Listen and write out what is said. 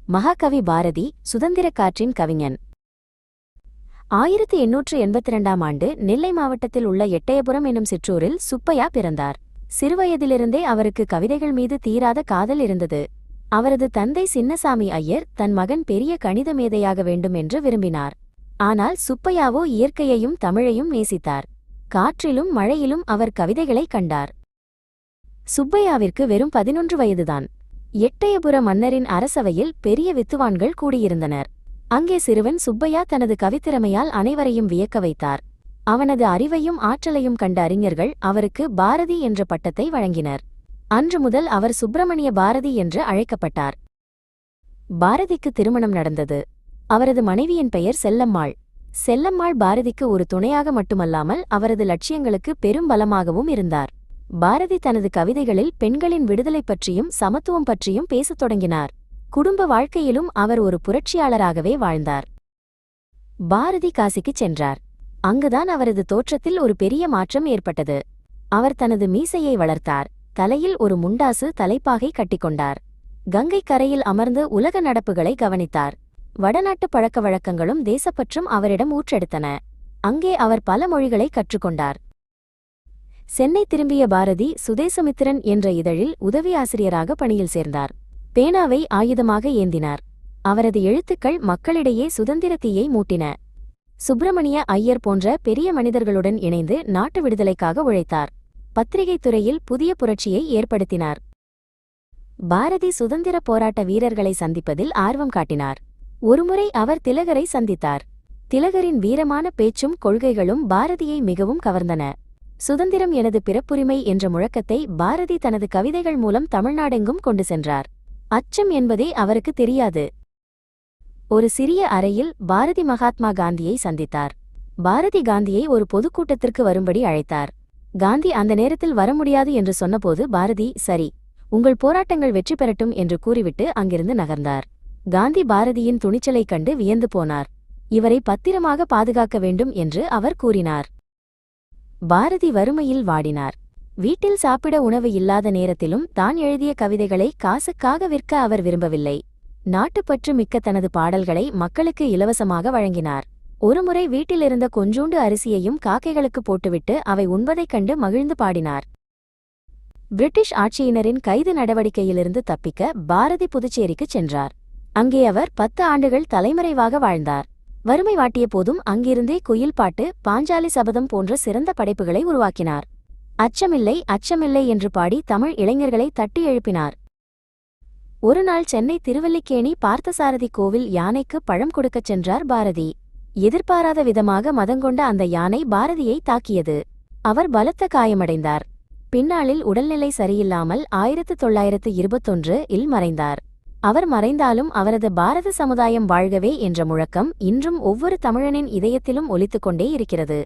மகாகவி பாரதி சுதந்திரக் காற்றின் கவிஞன். 1882ஆம் ஆண்டு நெல்லை மாவட்டத்தில் உள்ள எட்டயபுரம் என்னும் சிற்றூரில் சுப்பையா பிறந்தார். சிறுவயதிலிருந்தே அவருக்கு கவிதைகள் மீது தீராத காதல் இருந்தது. அவரது தந்தை சின்னசாமி ஐயர் தன் மகன் பெரிய கணித மேதையாக வேண்டும் என்று விரும்பினார். ஆனால் சுப்பையாவோ இயற்கையையும் தமிழையும் நேசித்தார். காற்றிலும் மழையிலும் அவர் கவிதைகளை கண்டார். சுப்பையாவிற்கு வெறும் 11 வயதுதான். எட்டயபுர மன்னரின் அரசவையில் பெரிய வித்துவான்கள் கூடியிருந்தனர். அங்கே சிறுவன் சுப்பையா தனது கவித்திறமையால் அனைவரையும் வியக்க வைத்தார். அவனது அறிவையும் ஆற்றலையும் கண்ட அறிஞர்கள் அவருக்கு பாரதி என்ற பட்டத்தை வழங்கினர். அன்று முதல் அவர் சுப்பிரமணிய பாரதி என்று அழைக்கப்பட்டார். பாரதிக்கு திருமணம் நடந்தது. அவரது மனைவியின் பெயர் செல்லம்மாள். செல்லம்மாள் பாரதிக்கு ஒரு துணையாக மட்டுமல்லாமல் அவரது லட்சியங்களுக்கு பெரும் பலமாகவும் இருந்தார். பாரதி தனது கவிதைகளில் பெண்களின் விடுதலை பற்றியும் சமத்துவம் பற்றியும் பேசத் தொடங்கினார். குடும்ப வாழ்க்கையிலும் அவர் ஒரு புரட்சியாளராகவே வாழ்ந்தார். பாரதி காசிக்குச் சென்றார். அங்குதான் அவரது தோற்றத்தில் ஒரு பெரிய மாற்றம் ஏற்பட்டது. அவர் தனது மீசையை வளர்த்தார். தலையில் ஒரு முண்டாசு தலைப்பாகை கட்டிக்கொண்டார். கங்கை கரையில் அமர்ந்து உலக நடப்புகளை கவனித்தார். வடநாட்டு பழக்க வழக்கங்களும் தேசப்பற்றும் அவரிடம் ஊற்றெடுத்தன. அங்கே அவர் பல மொழிகளை கற்றுக்கொண்டார். சென்னை திரும்பிய பாரதி சுதேசமித்திரன் என்ற இதழில் உதவி ஆசிரியராக பணியில் சேர்ந்தார். பேனாவை ஆயுதமாக ஏந்தினார். அவரது எழுத்துக்கள் மக்களிடையே சுதந்திர தீயை மூட்டின. சுப்பிரமணிய ஐயர் போன்ற பெரிய மனிதர்களுடன் இணைந்து நாட்டு விடுதலைக்காக உழைத்தார். பத்திரிகைத் துறையில் புதிய புரட்சியை ஏற்படுத்தினார். பாரதி சுதந்திர போராட்ட வீரர்களை சந்திப்பதில் ஆர்வம் காட்டினார். ஒருமுறை அவர் திலகரை சந்தித்தார். திலகரின் வீரமான பேச்சும் கொள்கைகளும் பாரதியை மிகவும் கவர்ந்தன. சுதந்திரம் எனது பிறப்புரிமை என்ற முழக்கத்தை பாரதி தனது கவிதைகள் மூலம் தமிழ்நாடெங்கும் கொண்டு சென்றார். அச்சம் என்பதே அவருக்கு தெரியாது. ஒரு சிறிய அறையில் பாரதி மகாத்மா காந்தியை சந்தித்தார். பாரதி காந்தியை ஒரு பொதுக்கூட்டத்திற்கு வரும்படி அழைத்தார். காந்தி அந்த நேரத்தில் வர முடியாது என்று சொன்னபோது பாரதி, சரி, உங்கள் போராட்டங்கள் வெற்றி பெறட்டும் என்று கூறிவிட்டு அங்கிருந்து நகர்ந்தார். காந்தி பாரதியின் துணிச்சலைக் கண்டு வியந்து போனார். இவரை பத்திரமாக பாதுகாக்க வேண்டும் என்று அவர் கூறினார். பாரதி வறுமையில் வாடினார். வீட்டில் சாப்பிட உணவு இல்லாத நேரத்திலும் தான் எழுதிய கவிதைகளை காசுக்காக விற்க அவர் விரும்பவில்லை. நாட்டுப்பற்று மிக்க தனது பாடல்களை மக்களுக்கு இலவசமாக வழங்கினார். ஒருமுறை வீட்டிலிருந்த கொஞ்சூண்டு அரிசியையும் காக்கைகளுக்கு போட்டுவிட்டு அவை உண்பதைக் கண்டு மகிழ்ந்து பாடினார். பிரிட்டிஷ் ஆட்சியினரின் கைது நடவடிக்கையிலிருந்து தப்பிக்க பாரதி புதுச்சேரிக்குச் சென்றார். அங்கே அவர் 10 ஆண்டுகள் தலைமறைவாக வாழ்ந்தார். வறுமை வாட்டிய போதும் அங்கிருந்தே குயில் பாட்டு, பாஞ்சாலி சபதம் போன்ற சிறந்த படைப்புகளை உருவாக்கினார். அச்சமில்லை அச்சமில்லை என்று பாடி தமிழ் இளைஞர்களை தட்டி எழுப்பினார். ஒருநாள் சென்னை திருவல்லிக்கேணி பார்த்தசாரதி கோவில் யானைக்கு பழம் கொடுக்கச் சென்றார் பாரதி. எதிர்பாராத விதமாக மதங்கொண்ட அந்த யானை பாரதியை தாக்கியது. அவர் பலத்த காயமடைந்தார். பின்னாளில் உடல்நிலை சரியில்லாமல் 1921இல் மறைந்தார். அவர் மறைந்தாலும் அவரது பாரத சமுதாயம் வாழ்கவே என்ற முழக்கம் இன்றும் ஒவ்வொரு தமிழனின் இதயத்திலும் ஒலித்துக் கொண்டே இருக்கிறது.